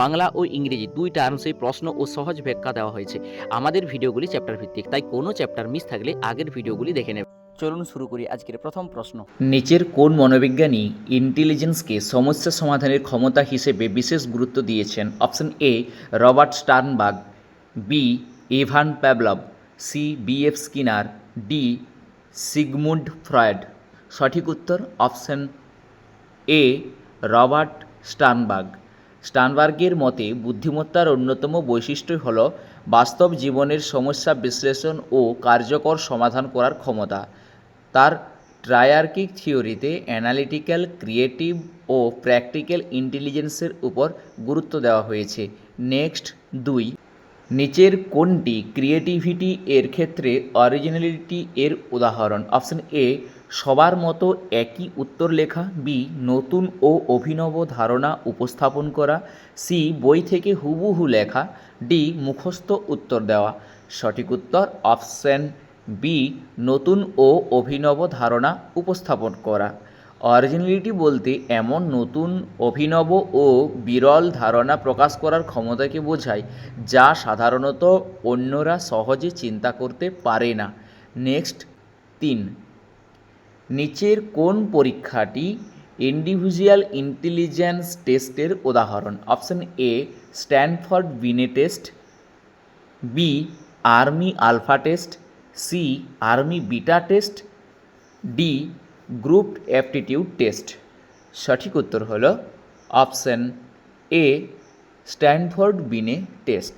বাংলা ও ইংরেজি দুই টার্মসেই প্রশ্ন ও সহজ ব্যাখ্যা দেওয়া হয়েছে। আমাদের ভিডিওগুলি চ্যাপ্টার ভিত্তিক, তাই কোনো চ্যাপ্টার মিস থাকলে আগের ভিডিওগুলি দেখে নেবেন। চলুন শুরু করি আজকের প্রথম প্রশ্ন। নিচের কোন মনোবিজ্ঞানী ইন্টেলিজেন্সকে সমস্যা সমাধানের ক্ষমতা হিসেবে বিশেষ গুরুত্ব দিয়েছেন? Option A Robert Sternberg, B Ivan Pavlov, C B F. Skinner, D Sigmund Freud. সঠিক উত্তর অপশন এ রবার্ট স্টার্নবার্গ। স্টার্নবার্গের মতে বুদ্ধিমত্তার অন্যতম বৈশিষ্ট্য হল বাস্তব জীবনের সমস্যা বিশ্লেষণ ও কার্যকর সমাধান করার ক্ষমতা। তার ট্রায়ার্কিক থিওরিতে অ্যানালিটিক্যাল, ক্রিয়েটিভ ও প্র্যাকটিক্যাল ইন্টেলিজেন্সের উপর গুরুত্ব দেওয়া হয়েছে। নেক্সট 2, নিচের কোনটি ক্রিয়েটিভিটি এর ক্ষেত্রে অরিজিনালিটি এর উদাহরণ? অপশন এ সবার মতো একই উত্তর লেখা, বি নতুন ও অভিনব ধারণা উপস্থাপন করা, সি বই থেকে হুবহু লেখা, ডি মুখস্থ উত্তর দেওয়া। সঠিক উত্তর অপশন বি নতুন ও অভিনব ধারণা উপস্থাপন করা। অরিজিনালিটি বলতে এমন নতুন, অভিনব ও বিরল ধারণা প্রকাশ করার ক্ষমতাকে বোঝায় যা সাধারণত অন্যরা সহজে চিন্তা করতে পারে না। নেক্সট 3, নিচের কোন পরীক্ষাটি ইন্ডিভিজুয়াল ইন্টেলিজেন্স টেস্টের উদাহরণ? Option A Stanford Binet test, B army alpha test, C army beta test, D group aptitude test. সঠিক উত্তর হল option A Stanford Binet test.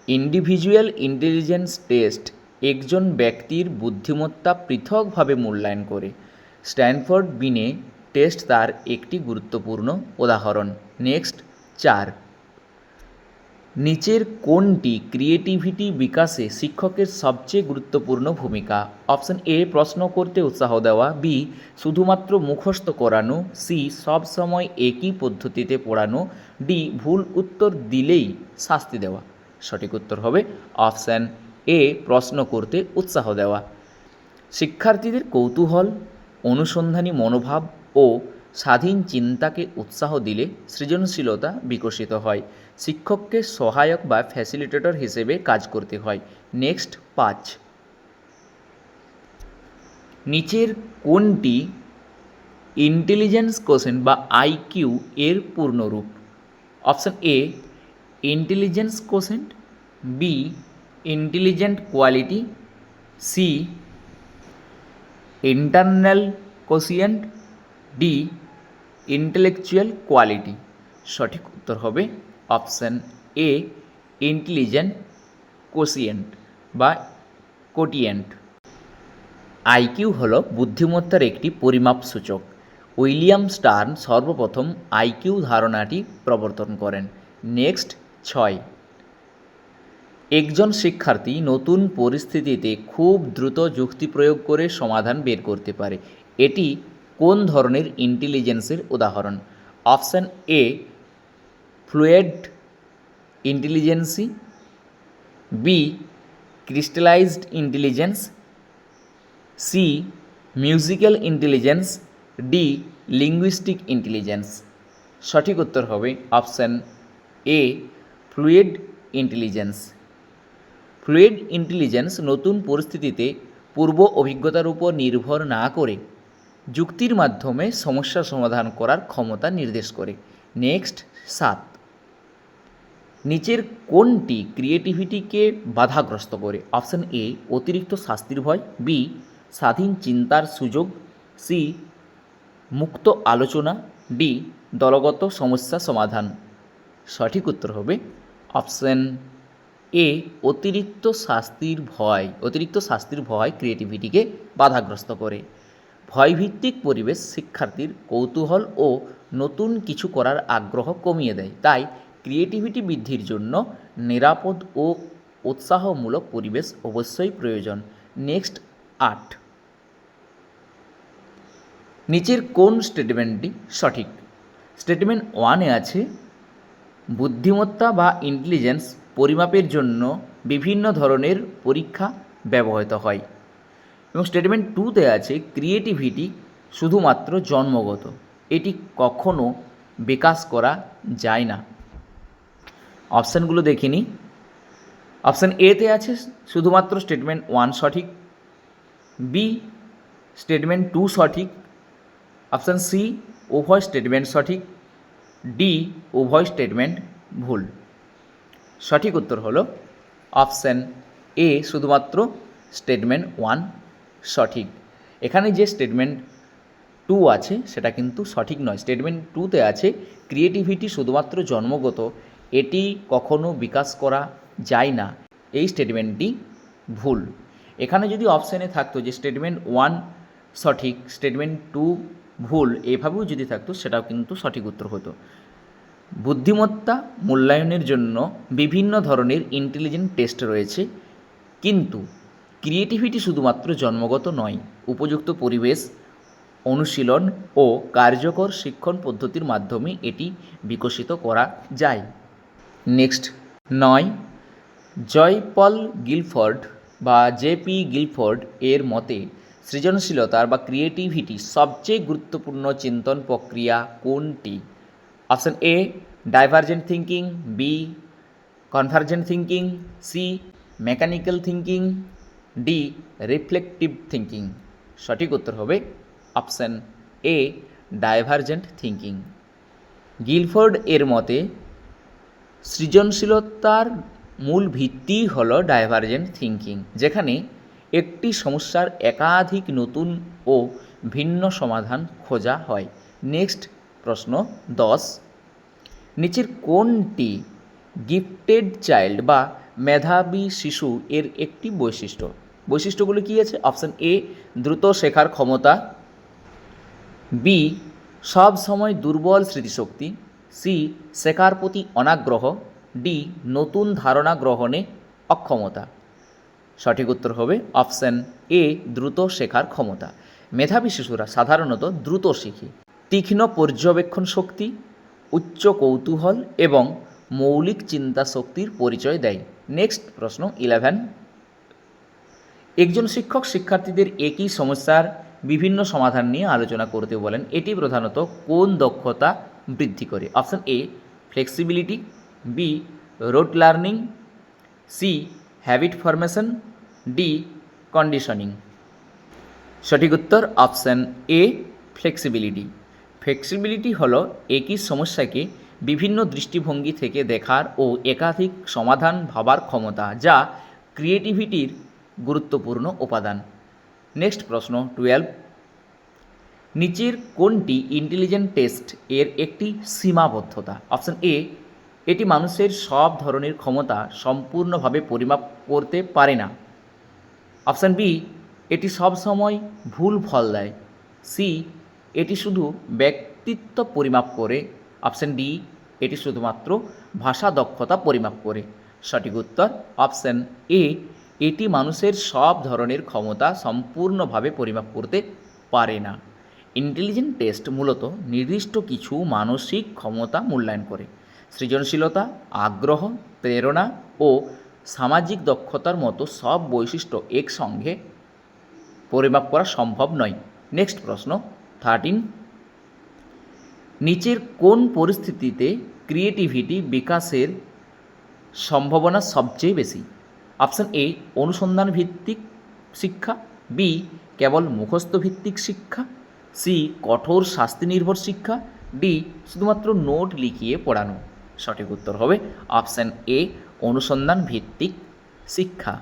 Individual intelligence test একজন ব্যক্তির বুদ্ধিমত্তা পৃথকভাবে মূল্যায়ন করে। স্ট্যানফোর্ড বিনে টেস্ট তার একটি গুরুত্বপূর্ণ উদাহরণ। নেক্সট 4, নিচের কোনটি ক্রিয়েটিভিটি বিকাশে শিক্ষকের সবচেয়ে গুরুত্বপূর্ণ ভূমিকা? অপশন এ প্রশ্ন করতে উৎসাহ দেওয়া, বি শুধুমাত্র মুখস্থ করানো, সি সব সময় একই পদ্ধতিতে পড়ানো, ডি ভুল উত্তর দিলেই শাস্তি দেওয়া। সঠিক উত্তর হবে অপশান এ প্রশ্ন করতে উৎসাহ দেওয়া। শিক্ষার্থীদের কৌতূহল, অনুসন্ধানী মনোভাব ও স্বাধীন চিন্তাকে উৎসাহ দিলে সৃজনশীলতা বিকশিত হয়। শিক্ষককে সহায়ক বা ফ্যাসিলিটেটর হিসেবে কাজ করতে হয়। নেক্সট 5, নিচের কোনটি ইন্টেলিজেন্স কোশেন্ট বা আইকিউ এর পূর্ণরূপ? Option A intelligence quotient, B intelligent quality, C internal quotient, D intellectual quality. সঠিক উত্তর হবে অপশান এ ইন্টেলিজেন্ট কোশিয়েন্ট বা কোটিয়েন্ট। আইকিউ হল বুদ্ধিমত্তার একটি পরিমাপ সূচক। উইলিয়াম স্টার্ন সর্বপ্রথম আইকিউ ধারণাটি প্রবর্তন করেন। নেক্সট 6, একজন শিক্ষার্থী নতুন পরিস্থিতিতে খুব দ্রুত যুক্তি প্রয়োগ করে সমাধান বের করতে পারে। এটি কোন ধরনের ইন্টেলিজেন্সের উদাহরণ? Option A fluid intelligence, B crystallised intelligence, C musical intelligence, D linguistic intelligence. সঠিক উত্তর হবে option A fluid intelligence. Fluid intelligence নতুন পরিস্থিতিতে পূর্ব অভিজ্ঞতার উপর নির্ভর না করে যুক্তির মাধ্যমে সমস্যা সমাধান করার ক্ষমতা নির্দেশ করে। নেক্সট 7, নিচের কোনটি ক্রিয়েটিভিটিকে বাধাগ্রস্ত করে? অপশান এ অতিরিক্ত শাস্তির ভয়, বি স্বাধীন চিন্তার সুযোগ, সি মুক্ত আলোচনা, ডি দলগত সমস্যা সমাধান। সঠিক উত্তর হবে অপশান এ অতিরিক্ত শাস্তির ভয়। অতিরিক্ত শাস্তির ভয় ক্রিয়েটিভিটিকে বাধাগ্রস্ত করে। ভয়ভিত্তিক পরিবেশ শিক্ষার্থীর কৌতূহল ও নতুন কিছু করার আগ্রহ কমিয়ে দেয়। তাই ক্রিয়েটিভিটি বৃদ্ধির জন্য নিরাপদ ও উৎসাহমূলক পরিবেশ অবশ্যই প্রয়োজন। নেক্সট 8, নিচের কোন স্টেটমেন্টটি সঠিক? স্টেটমেন্ট 1-এ আছে বুদ্ধিমত্তা বা ইন্টেলিজেন্স পরিমাপের জন্য বিভিন্ন ধরনের পরীক্ষা ব্যবহৃত হয়, এবং স্টেটমেন্ট 2-তে আছে ক্রিয়েটিভিটি শুধুমাত্র জন্মগত, এটি কখনো বিকাশ করা যায় না। অপশানগুলো দেখে নিই। অপশান এতে আছে শুধুমাত্র স্টেটমেন্ট 1 সঠিক, বি স্টেটমেন্ট 2 সঠিক, অপশান সি উভয় স্টেটমেন্ট সঠিক, ডি উভয় স্টেটমেন্ট ভুল। সঠিক উত্তর হলো অপশান এ শুধুমাত্র স্টেটমেন্ট 1 সঠিক। এখানে যে স্টেটমেন্ট 2 আছে সেটা কিন্তু সঠিক নয়। স্টেটমেন্ট 2তে আছে ক্রিয়েটিভিটি শুধুমাত্র জন্মগত, এটি কখনো বিকাশ করা যায় না, এই স্টেটমেন্টটি ভুল। এখানে যদি অপশানে থাকতো যে স্টেটমেন্ট 1 সঠিক স্টেটমেন্ট 2 ভুল, এভাবেও যদি থাকতো সেটাও কিন্তু সঠিক উত্তর হতো। বুদ্ধিমত্তা মূল্যায়নের জন্য বিভিন্ন ধরনের ইন্টেলিজেন্ট টেস্ট রয়েছে, কিন্তু ক্রিয়েটিভিটি শুধুমাত্র জন্মগত নয়। উপযুক্ত পরিবেশ, অনুশীলন ও কার্যকর শিক্ষণ পদ্ধতির মাধ্যমে এটি বিকশিত করা যায়। নেক্সট 9, জয়পল গিলফোর্ড বা জেপি গিলফোর্ড এর মতে সৃজনশীলতার বা ক্রিয়েটিভিটি সবচেয়ে গুরুত্বপূর্ণ চিন্তন প্রক্রিয়া কোনটি? Option A divergent thinking, B convergent thinking, C mechanical thinking, D reflective thinking. সঠিক উত্তর হবে option A divergent thinking. Guilford এর মতে সৃজনশীলতার মূল ভিত্তি হল ডাইভারজেন্ট থিঙ্কিং, যেখানে একটি সমস্যার একাধিক নতুন ও ভিন্ন সমাধান খোঁজা হয়। নেক্সট প্রশ্ন 10, নিচের কোনটি গিফটেড চাইল্ড বা মেধাবী শিশু এর একটি বৈশিষ্ট্য? বৈশিষ্ট্যগুলো কী আছে? অপশান এ দ্রুত শেখার ক্ষমতা, বি সব সময় দুর্বল স্মৃতিশক্তি, সি শেখার প্রতি অনাগ্রহ, ডি নতুন ধারণা গ্রহণে অক্ষমতা। সঠিক উত্তর হবে অপশান এ দ্রুত শেখার ক্ষমতা। মেধাবী শিশুরা সাধারণত দ্রুত শেখে, তীক্ষ্ণ পর্যবেক্ষণ শক্তি, উচ্চ কৌতূহল এবং মৌলিক চিন্তা শক্তির পরিচয় দেয়। নেক্সট প্রশ্ন 11, একজন শিক্ষক শিক্ষার্থীদের একই সমস্যার বিভিন্ন সমাধান নিয়ে আলোচনা করতে বলেন, এটি প্রধানত কোন দক্ষতা বৃদ্ধি করে? Option A flexibility, B rote learning, C habit formation, D conditioning. সঠিক উত্তর অপশান এ ফ্লেক্সিবিলিটি। ফ্লেক্সিবিলিটি হলো একই সমস্যাকে বিভিন্ন দৃষ্টিভঙ্গি থেকে দেখার ও একাধিক সমাধান ভাবার ক্ষমতা, যা ক্রিয়েটিভিটির গুরুত্বপূর্ণ উপাদান। নেক্সট প্রশ্ন 12, নিচের কোনটি ইন্টেলিজেন্ট টেস্ট এর একটি সীমাবদ্ধতা? অপশান এ এটি মানুষের সব ধরনের ক্ষমতা সম্পূর্ণভাবে পরিমাপ করতে পারে না, অপশান বি এটি সবসময় ভুল ফল দেয়, সি এটি শুধু ব্যক্তিত্ব পরিমাপ করে, অপশান ডি এটি শুধুমাত্র ভাষা দক্ষতা পরিমাপ করে। সঠিক উত্তর অপশান এ এটি মানুষের সব ধরনের ক্ষমতা সম্পূর্ণভাবে পরিমাপ করতে পারে না। ইন্টেলিজেন্ট টেস্ট মূলত নির্দিষ্ট কিছু মানসিক ক্ষমতা মূল্যায়ন করে। সৃজনশীলতা, আগ্রহ, প্রেরণা ও সামাজিক দক্ষতার মতো সব বৈশিষ্ট্য একসঙ্গে পরিমাপ করা সম্ভব নয়। নেক্সট প্রশ্ন 13, নিচের কোন পরিস্থিতিতে ক্রিয়েটিভিটি বিকাশের সম্ভাবনা সবচেয়ে বেশি? অপশান এ অনুসন্ধান ভিত্তিক শিক্ষা, বি কেবল মুখস্থ ভিত্তিক শিক্ষা, সি কঠোর শাস্তি নির্ভর শিক্ষা, ডি শুধুমাত্র নোট লিখিয়ে পড়ানো। সঠিক উত্তর হবে অপশান এ অনুসন্ধান ভিত্তিক শিক্ষা।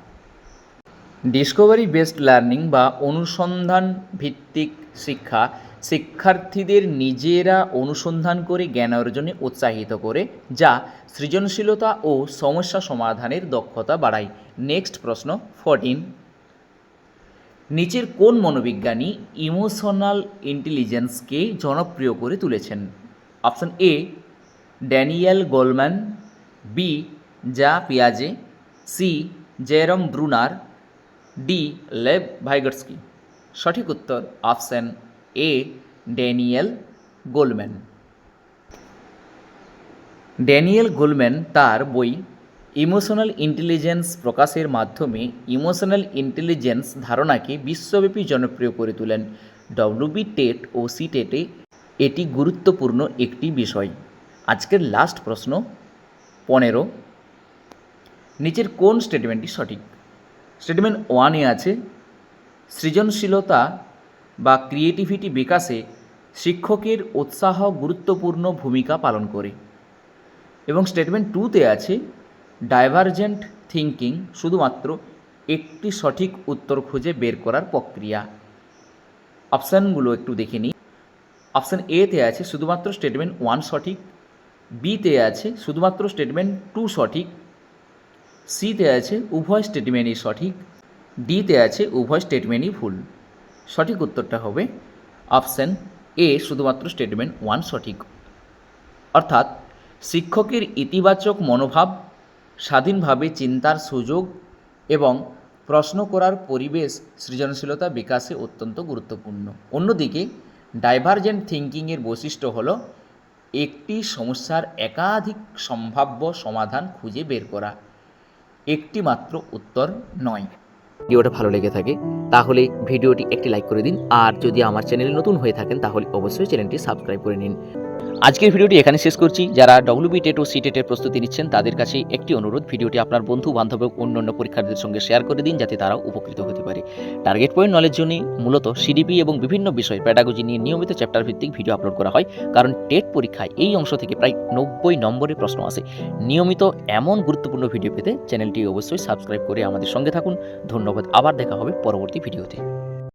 ডিসকভারি বেসড লার্নিং বা অনুসন্ধান ভিত্তিক শিক্ষা শিক্ষার্থীদের নিজেরা অনুসন্ধান করে জ্ঞান অর্জনে উৎসাহিত করে, যা সৃজনশীলতা ও সমস্যা সমাধানের দক্ষতা বাড়ায়। নেক্সট প্রশ্ন 14, নিচের কোন মনোবিজ্ঞানী ইমোশনাল ইন্টেলিজেন্সকে জনপ্রিয় করে তুলেছেন? Option A Daniel Goleman, B Jean পিয়াজে, C Jerome Bruner, D Lev Vygotsky. সঠিক উত্তর option A Daniel Goleman. Daniel Goleman তার বই ইমোশনাল ইন্টেলিজেন্স প্রকাশের মাধ্যমে ইমোশনাল ইন্টেলিজেন্স ধারণাকে বিশ্বব্যাপী জনপ্রিয় করে তোলেন। ডব্লিউবি টেট ও সি টেটে এটি গুরুত্বপূর্ণ একটি বিষয়। আজকের লাস্ট প্রশ্ন 15। নিচের কোন স্টেটমেন্টটি সঠিক? স্টেটমেন্ট 1-এ আছে সৃজনশীলতা বা ক্রিয়েটিভিটি বিকাশে শিক্ষকের উৎসাহ গুরুত্বপূর্ণ ভূমিকা পালন করে। এবং স্টেটমেন্ট 2-তে আছে ডাইভারজেন্ট থিঙ্কিং শুধুমাত্র একটি সঠিক উত্তর খুঁজে বের করার প্রক্রিয়া। অপশানগুলো একটু দেখে নিই। অপশান এতে আছে শুধুমাত্র স্টেটমেন্ট 1 সঠিক, বিতে আছে শুধুমাত্র স্টেটমেন্ট 2 সঠিক, সিতে আছে উভয় স্টেটমেন্টই সঠিক, ডিতে আছে উভয় স্টেটমেন্টই ভুল। সঠিক উত্তরটা হবে অপশান এ, শুধুমাত্র স্টেটমেন্ট 1 সঠিক। অর্থাৎ শিক্ষকের ইতিবাচক মনোভাব, স্বাধীনভাবে চিন্তার সুযোগ এবং প্রশ্ন করার পরিবেশ সৃজনশীলতা বিকাশে অত্যন্ত গুরুত্বপূর্ণ। অন্যদিকে ডাইভারজেন্ট থিঙ্কিংয়ের বৈশিষ্ট্য হল একটি সমস্যার একাধিক সম্ভাব্য সমাধান খুঁজে বের করা, একটি মাত্র উত্তর নয়। ভিডিওটা ভালো লেগে থাকে তাহলে ভিডিওটি একটি লাইক করে দিন, আর যদি আমার চ্যানেলে নতুন হয়ে থাকেন তাহলে অবশ্যই চ্যানেলটি সাবস্ক্রাইব করে নিন। আজকের ভিডিওটি এখানে শেষ করছি। যারা ডব্লিউবি টেট ও সিটেটের প্রস্তুতি নিচ্ছেন তাদের কাছে একটি অনুরোধ, ভিডিওটি আপনার বন্ধু বান্ধব ও অন্যান্য পরীক্ষার্থীদের সঙ্গে শেয়ার করে দিন যাতে তারাও উপকৃত হতে পারে। টার্গেট পয়েন্ট নলেজ জন্য মূলত সিডিপি এবং বিভিন্ন বিষয় প্যাডাগজি নিয়ে নিয়মিত চ্যাপ্টার ভিত্তিক ভিডিও আপলোড করা হয়, কারণ টেট পরীক্ষায় এই অংশ থেকে প্রায় 90 নম্বরের প্রশ্ন আসে। নিয়মিত এমন গুরুত্বপূর্ণ ভিডিও পেতে চ্যানেলটি অবশ্যই সাবস্ক্রাইব করে আমাদের সঙ্গে থাকুন। ধন্যবাদ, আবার দেখা হবে পরবর্তী ভিডিওতে।